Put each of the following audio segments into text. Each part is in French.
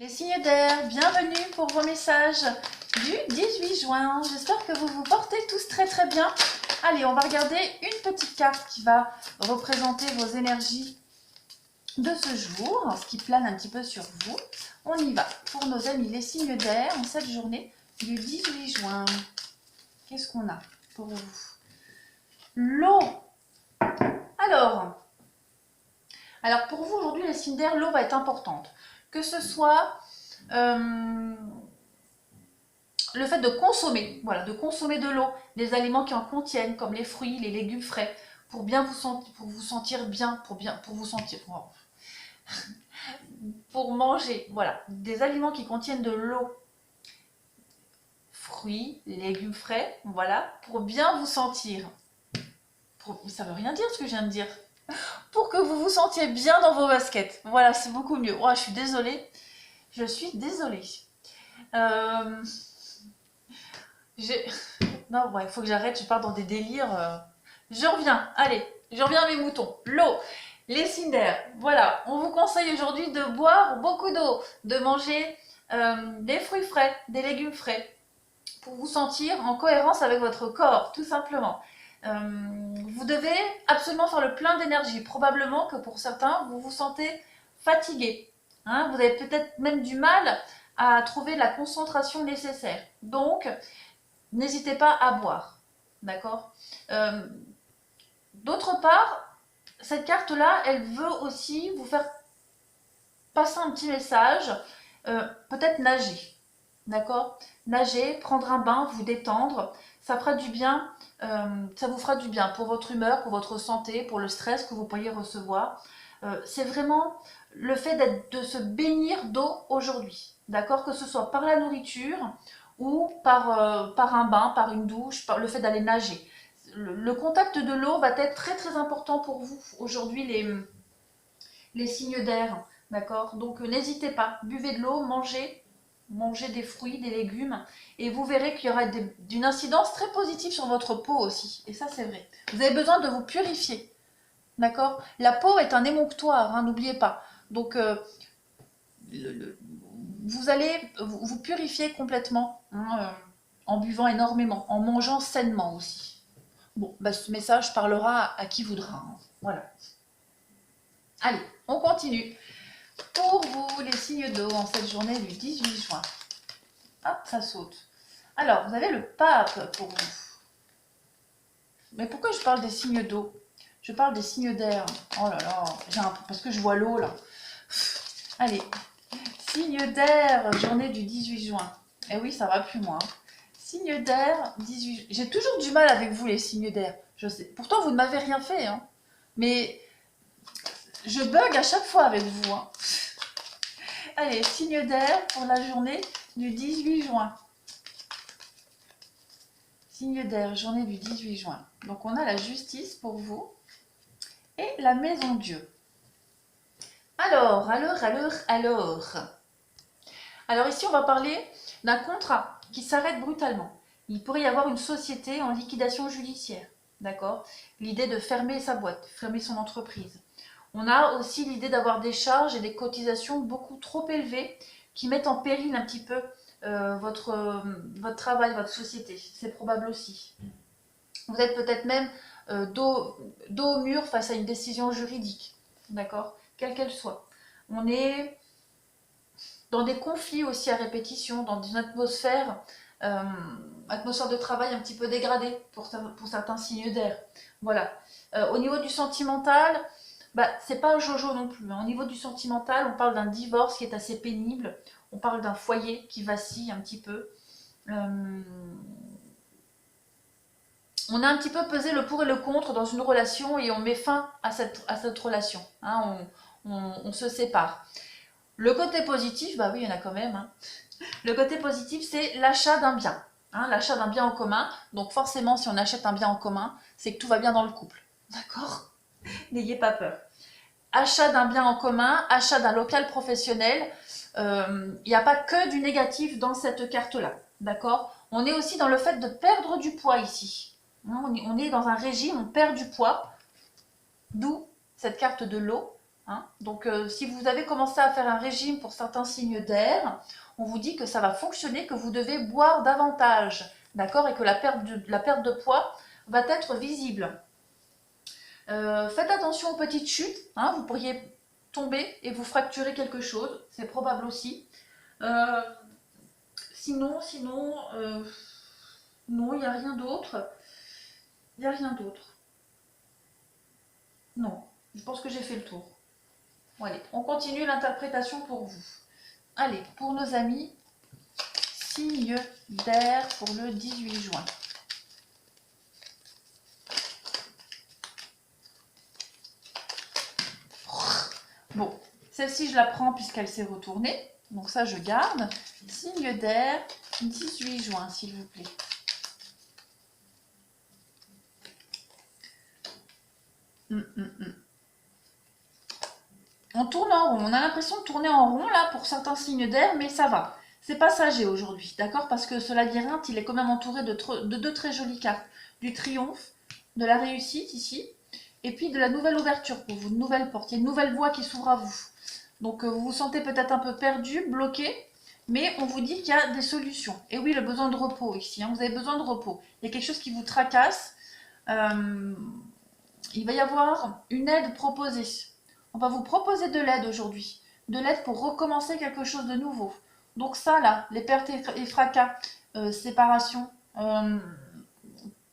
Les signes d'air, bienvenue pour vos messages du 18 juin. J'espère que vous vous portez tous très bien. Allez, on va regarder une petite carte qui va représenter vos énergies de ce jour, ce qui plane un petit peu sur vous. On y va pour nos amis les signes d'air en cette journée du 18 juin. Qu'est-ce qu'on a pour vous? L'eau. Alors pour vous aujourd'hui les signes d'air, l'eau va être importante. Que ce soit le fait de consommer, voilà, de consommer de l'eau, des aliments qui en contiennent, comme les fruits, les légumes frais, pour vous sentir bien, pour manger, voilà, des aliments qui contiennent de l'eau, fruits, légumes frais, voilà, pour bien vous sentir. Ça veut rien dire ce que je viens de dire. Pour que vous vous sentiez bien dans vos baskets. Voilà, c'est beaucoup mieux. Oh, je suis désolée. Je suis désolée. Non, ouais, il faut que j'arrête, je pars dans des délires. Je reviens, allez, je reviens à mes moutons. L'eau, les signes d'air. Voilà, on vous conseille aujourd'hui de boire beaucoup d'eau, de manger des fruits frais, des légumes frais, pour vous sentir en cohérence avec votre corps, tout simplement. Vous devez absolument faire le plein d'énergie. Probablement que pour certains, vous vous sentez fatigué. Hein, vous avez peut-être même du mal à trouver la concentration nécessaire. Donc, n'hésitez pas à boire. D'accord. D'autre part, cette carte-là, elle veut aussi vous faire passer un petit message. Peut-être nager. D'accord. Nager, prendre un bain, vous détendre. Ça fera du bien. Ça vous fera du bien pour votre humeur, pour votre santé, pour le stress que vous pourriez recevoir. C'est vraiment le fait de se bénir d'eau aujourd'hui. D'accord. Que ce soit par la nourriture ou par un bain, par une douche, par le fait d'aller nager. Le contact de l'eau va être très important pour vous aujourd'hui, les signes d'air. D'accord. Donc n'hésitez pas, buvez de l'eau, mangez des fruits, des légumes, et vous verrez qu'il y aura d'une incidence très positive sur votre peau aussi. Et ça, c'est vrai. Vous avez besoin de vous purifier. D'accord. La peau est un émonctoire, hein, n'oubliez pas. Donc, vous allez vous purifier complètement, hein, en buvant énormément, en mangeant sainement aussi. Bon, bah, ce message parlera à qui voudra. Hein. Voilà. Allez, on continue. Pour vous, les signes d'eau en cette journée du 18 juin. Hop, ça saute. Alors, vous avez le pape pour vous. Mais pourquoi je parle des signes d'eau? Je parle des signes d'air. Oh là là, parce que je vois l'eau là. Allez, signe d'air, journée du 18 juin. Eh oui, ça va plus moi. Signe d'air, 18 juin. J'ai toujours du mal avec vous les signes d'air. Je sais. Pourtant, vous ne m'avez rien fait. Hein. Mais je bug à chaque fois avec vous. Hein. Allez, signe d'air pour la journée du 18 juin. Signe d'air, journée du 18 juin. Donc on a la justice pour vous et la maison Dieu. Alors ici on va parler d'un contrat qui s'arrête brutalement. Il pourrait y avoir une société en liquidation judiciaire, d'accord? L'idée de fermer sa boîte, fermer son entreprise. On a aussi l'idée d'avoir des charges et des cotisations beaucoup trop élevées qui mettent en péril un petit peu votre travail, votre société. C'est probable aussi. Vous êtes peut-être même dos au mur face à une décision juridique, d'accord, quelle qu'elle soit. On est dans des conflits aussi à répétition, dans une atmosphère de travail un petit peu dégradée pour certains signes d'air. Voilà. Au niveau du sentimental, bah, c'est pas un jojo non plus. Hein. Au niveau du sentimental, on parle d'un divorce qui est assez pénible. On parle d'un foyer qui vacille un petit peu. On a un petit peu pesé le pour et le contre dans une relation et on met fin à cette relation. Hein, on se sépare. Le côté positif, bah oui, il y en a quand même. Hein. Le côté positif, c'est l'achat d'un bien. Hein, l'achat d'un bien en commun. Donc forcément, si on achète un bien en commun, c'est que tout va bien dans le couple. D'accord? N'ayez pas peur. Achat d'un bien en commun, achat d'un local professionnel. Il n'y a pas que du négatif dans cette carte-là. D'accord? On est aussi dans le fait de perdre du poids ici. On est dans un régime, on perd du poids, d'où cette carte de l'eau. hein. Donc, si vous avez commencé à faire un régime pour certains signes d'air, on vous dit que ça va fonctionner, que vous devez boire davantage, d'accord, et que la perte de poids va être visible. Faites attention aux petites chutes, hein, vous pourriez tomber et vous fracturer quelque chose, c'est probable aussi. Sinon, non, il n'y a rien d'autre. Il n'y a rien d'autre. Non, je pense que j'ai fait le tour. Bon, allez, on continue l'interprétation pour vous. Allez, pour nos amis, signe d'air pour le 18 juin. Bon, celle-ci, je la prends puisqu'elle s'est retournée. Donc ça, je garde. Signe d'air, 18 juin, s'il vous plaît. On tourne en rond. On a l'impression de tourner en rond, là, pour certains signes d'air, mais ça va. C'est passager aujourd'hui, d'accord? Parce que ce labyrinthe, il est quand même entouré de deux très jolies cartes. Du triomphe, de la réussite, ici, et puis de la nouvelle ouverture pour vous, une nouvelle porte. Il y a une nouvelle voie qui s'ouvre à vous. Donc, vous vous sentez peut-être un peu perdu, bloqué, mais on vous dit qu'il y a des solutions. Et oui, le besoin de repos ici, hein, vous avez besoin de repos. Il y a quelque chose qui vous tracasse. Il va y avoir une aide proposée. On va vous proposer de l'aide aujourd'hui. De l'aide pour recommencer quelque chose de nouveau. Donc ça, là, les pertes et fracas, séparation,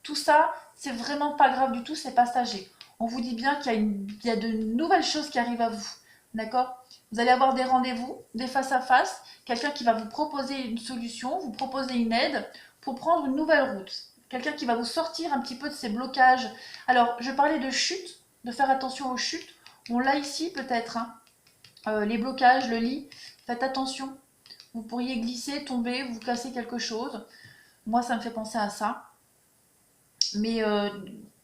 tout ça, c'est vraiment pas grave du tout, c'est passager. On vous dit bien qu'il y a de nouvelles choses qui arrivent à vous. D'accord? Vous allez avoir des rendez-vous, des face-à-face, quelqu'un qui va vous proposer une solution, vous proposer une aide pour prendre une nouvelle route. Quelqu'un qui va vous sortir un petit peu de ces blocages. Alors, je parlais de chute, de faire attention aux chutes. On l'a ici peut-être, hein. Les blocages, le lit, faites attention. Vous pourriez glisser, tomber, vous casser quelque chose. Moi, ça me fait penser à ça. Mais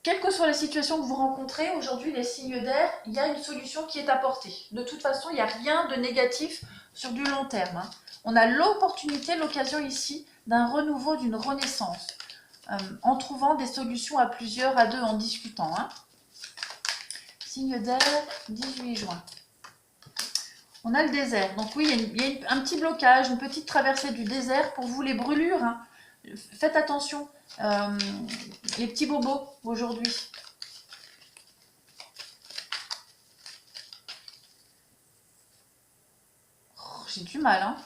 quelle que soit la situation que vous rencontrez, aujourd'hui, les signes d'air, il y a une solution qui est apportée. De toute façon, il n'y a rien de négatif sur du long terme, hein. On a l'opportunité, l'occasion ici d'un renouveau, d'une renaissance, en trouvant des solutions à plusieurs, à deux, en discutant, hein. Signe d'air, 18 juin. On a le désert. Donc oui, il y a un petit blocage, une petite traversée du désert. Pour vous, les brûlures, hein. Faites attention. Les petits bobos aujourd'hui. Oh, j'ai du mal, hein.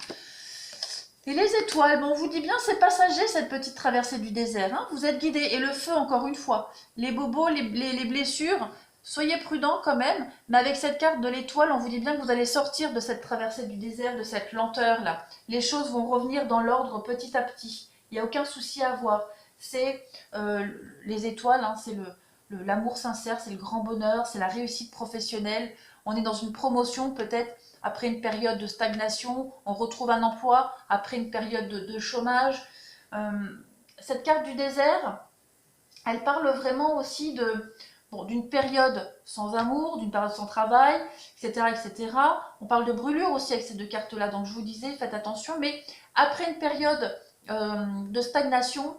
Et les étoiles, bon, on vous dit bien, c'est passager cette petite traversée du désert, hein. Vous êtes guidés. Et le feu, encore une fois. Les bobos, les blessures, soyez prudents quand même. Mais avec cette carte de l'étoile, on vous dit bien que vous allez sortir de cette traversée du désert, de cette lenteur-là. Les choses vont revenir dans l'ordre petit à petit. Il n'y a aucun souci à avoir. C'est les étoiles, hein, c'est l'amour sincère, c'est le grand bonheur, c'est la réussite professionnelle. On est dans une promotion peut-être après une période de stagnation, on retrouve un emploi après une période de chômage. Cette carte du désert, elle parle vraiment aussi d'une période sans amour, d'une période sans travail, etc., etc. On parle de brûlure aussi avec ces deux cartes-là, donc je vous disais, faites attention, mais après une période de stagnation,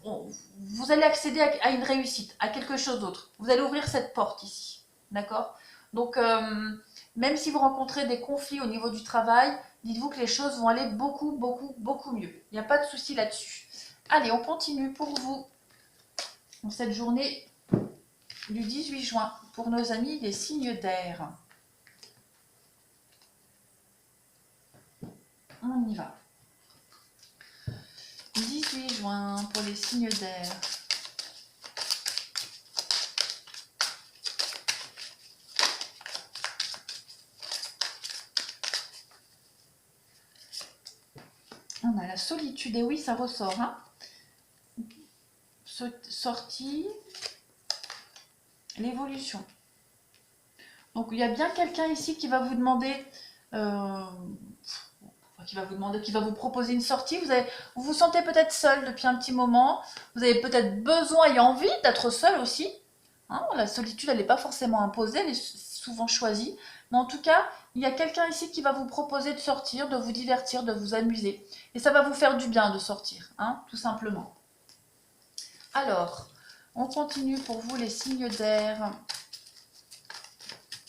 vous allez accéder à une réussite, à quelque chose d'autre. Vous allez ouvrir cette porte ici, d'accord? Donc, même si vous rencontrez des conflits au niveau du travail, dites-vous que les choses vont aller beaucoup, beaucoup, beaucoup mieux. Il n'y a pas de souci là-dessus. Allez, on continue pour vous dans cette journée du 18 juin pour nos amis des signes d'air. On y va. 18 juin pour les signes d'air. On a la solitude, et oui, ça ressort, hein. Sortie, l'évolution. Donc il y a bien quelqu'un ici qui va vous demander, qui va vous proposer une sortie. Vous vous sentez peut-être seul depuis un petit moment. Vous avez peut-être besoin et envie d'être seul aussi, hein. La solitude, elle n'est pas forcément imposée, elle est souvent choisie. Mais en tout cas, il y a quelqu'un ici qui va vous proposer de sortir, de vous divertir, de vous amuser. Et ça va vous faire du bien de sortir, hein, tout simplement. Alors, on continue pour vous les signes d'air.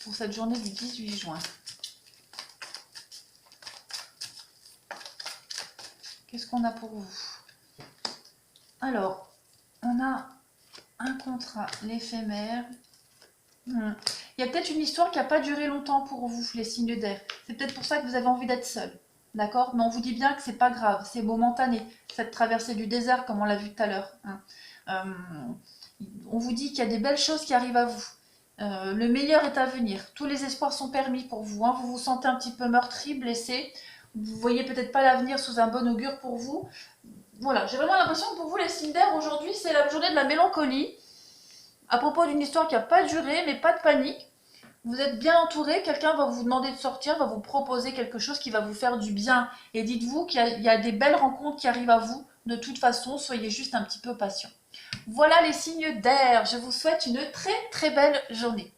pour cette journée du 18 juin. Qu'est-ce qu'on a pour vous? Alors, on a un contrat, l'éphémère. Il y a peut-être une histoire qui n'a pas duré longtemps pour vous, les signes d'air. C'est peut-être pour ça que vous avez envie d'être seul. D'accord? Mais on vous dit bien que c'est pas grave, c'est momentané. Cette traversée du désert, comme on l'a vu tout à l'heure. On vous dit qu'il y a des belles choses qui arrivent à vous. Le meilleur est à venir. Tous les espoirs sont permis pour vous. Vous vous sentez un petit peu meurtri, blessé. Vous voyez peut-être pas l'avenir sous un bon augure pour vous. Voilà, j'ai vraiment l'impression que pour vous, les signes d'air, aujourd'hui, c'est la journée de la mélancolie. À propos d'une histoire qui n'a pas duré, mais pas de panique. Vous êtes bien entouré, quelqu'un va vous demander de sortir, va vous proposer quelque chose qui va vous faire du bien. Et dites-vous qu'il y a des belles rencontres qui arrivent à vous. De toute façon, soyez juste un petit peu patient. Voilà les signes d'air. Je vous souhaite une très très belle journée.